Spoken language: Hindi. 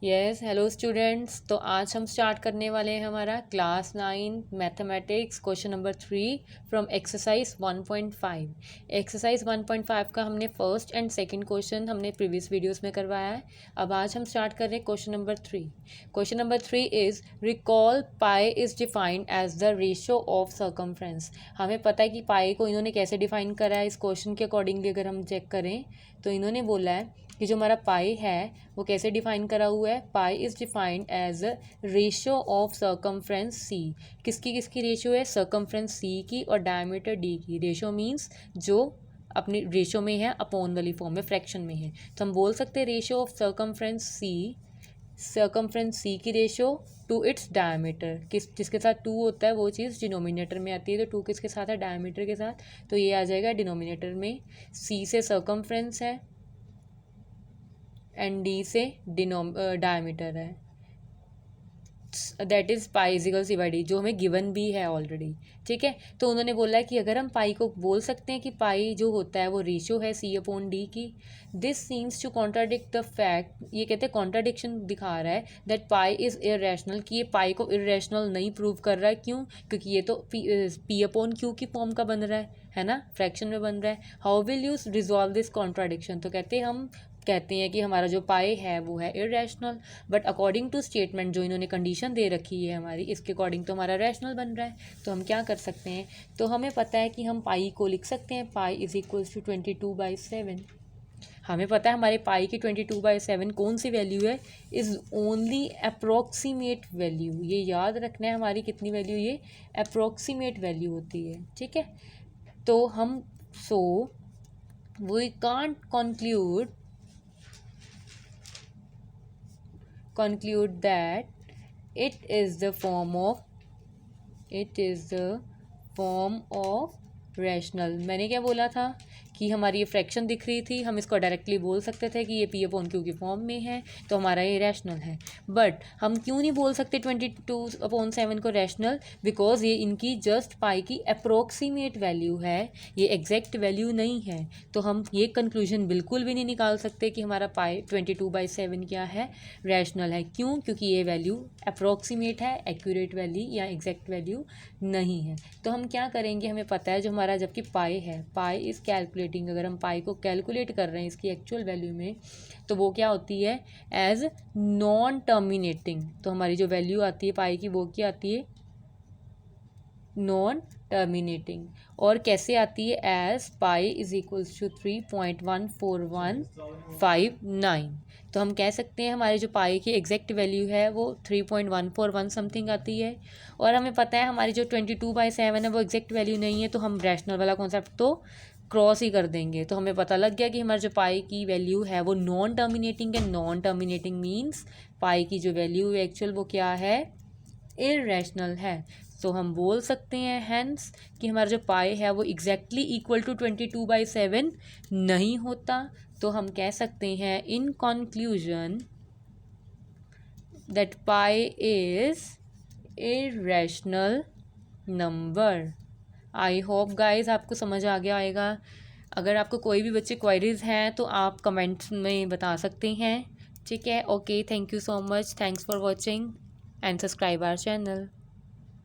Yes hello students. तो आज हम स्टार्ट करने वाले हैं हमारा class 9 mathematics question number 3 from exercise 1.5। Exercise 1.5 का हमने फर्स्ट एंड सेकंड क्वेश्चन हमने प्रीवियस वीडियोस में करवाया है। अब आज हम स्टार्ट कर रहे हैं question number 3। Question number 3 is recall pi is defined as the ratio of circumference. हमें पता है कि पाई को इन्होंने कैसे डिफाइन करा है। इस क्वेश्चन के अकॉर्डिंगली अगर हम चेक करें तो इन्होंने बोला है कि जो हमारा पाई है वो कैसे डिफाइन करा हुआ है। Pi is defined as ratio of circumference C. किसकी किसकी रेशियो है? सर्कमफ्रेंस सी की और डायमीटर डी की। रेशियो मीन्स जो अपनी रेशियो में है अपॉन वाली फॉर्म में, फ्रैक्शन में है। तो हम बोल सकते हैं रेशियो ऑफ सर्कमफ्रेंस सी की रेशियो टू इट्स डायमीटर। जिसके साथ 2 होता है वो चीज़ डिनोमिनेटर में आती है। तो 2 किसके साथ है? डायमीटर के साथ। तो ये आ जाएगा डिनोमिनेटर में। सी से सर्कमफ्रेंस है एंड डी से डायमीटर है। That is pi is equal C by D, जो हमें गिवन भी है ऑलरेडी। ठीक है, तो उन्होंने बोला है कि अगर हम पाई को बोल सकते हैं कि पाई जो होता है वो रेशियो है सी अपॉन डी की। This seems to contradict the fact, ये कहते हैं कॉन्ट्राडिक्शन दिखा रहा है दैट पाई इज़ इरेशनल, कि ये पाई को इरेशनल नहीं प्रूव कर रहा है। क्यों? क्योंकि ये तो पी अपॉन क्यू की फॉर्म का बन रहा है ना, फ्रैक्शन में बन रहा है। How will you resolve this contradiction? तो कहते हैं कि हमारा जो पाई है वो है irrational, but according to statement जो इन्होंने कंडीशन दे रखी है हमारी, इसके अकॉर्डिंग तो हमारा रैशनल बन रहा है। तो हम क्या कर सकते हैं? तो हमें पता है कि हम पाई को लिख सकते हैं पाई इज इक्वल्स टू 22/7। हमें पता है हमारे पाई की 22/7 कौन सी वैल्यू है? Is only approximate value. ये याद रखना है, हमारी कितनी वैल्यू? ये अप्रोक्सीमेट वैल्यू होती है। ठीक है, तो हम we can't conclude that it is the form of rational. मैंने क्या बोला था कि हमारी ये फ्रैक्शन दिख रही थी, हम इसको डायरेक्टली बोल सकते थे कि ये पी अपॉन क्यू की फॉर्म में है, तो हमारा ये रैशनल है। बट हम क्यों नहीं बोल सकते 22/7 को रैशनल? बिकॉज ये इनकी जस्ट पाई की अप्रोक्सीमेट वैल्यू है, ये एग्जैक्ट वैल्यू नहीं है। तो हम ये कंक्लूजन बिल्कुल भी नहीं निकाल सकते कि हमारा पाई 22/7 क्या है? रैशनल है। क्यों? क्योंकि ये वैल्यू अप्रोक्सीमेट है, एक्यूरेट वैल्यू या एग्जैक्ट वैल्यू नहीं है। तो हम क्या करेंगे? हमें पता है जो हमारा जबकि पाई है, पाई इज़ कैलकुलेटिंग, अगर हम पाई को कैलकुलेट कर रहे हैं इसकी एक्चुअल वैल्यू में, तो वो क्या होती है? As non terminating. तो हमारी जो वैल्यू आती है पाई की वो क्या आती है? Non terminating. और कैसे आती है? As pi is equals to 3.14159। तो हम कह सकते हैं हमारे जो पाई की एग्जैक्ट वैल्यू है वो 3.141 समथिंग आती है। और हमें पता है हमारी जो 22/7 है वो एग्जैक्ट वैल्यू नहीं है, तो हम रैशनल वाला कॉन्सेप्ट तो क्रॉस ही कर देंगे। तो हमें पता लग गया कि हमारा जो पाई की वैल्यू है वो नॉन टर्मिनेटिंग है। नॉन टर्मिनेटिंग मीन्स पाई की जो वैल्यू है एक्चुअल वो क्या है? इररेशनल है। तो हम बोल सकते हैं हैंस कि हमारा जो पाई है वो एग्जैक्टली इक्वल टू 22/7 नहीं होता। तो हम कह सकते हैं in conclusion that pi is irrational number. I hope guys आपको समझ आ गया आएगा। अगर आपको कोई भी बच्चे क्वेरीज हैं तो आप कमेंट्स में बता सकते हैं। ठीक है, okay, thank you so much, thanks for watching and subscribe our channel.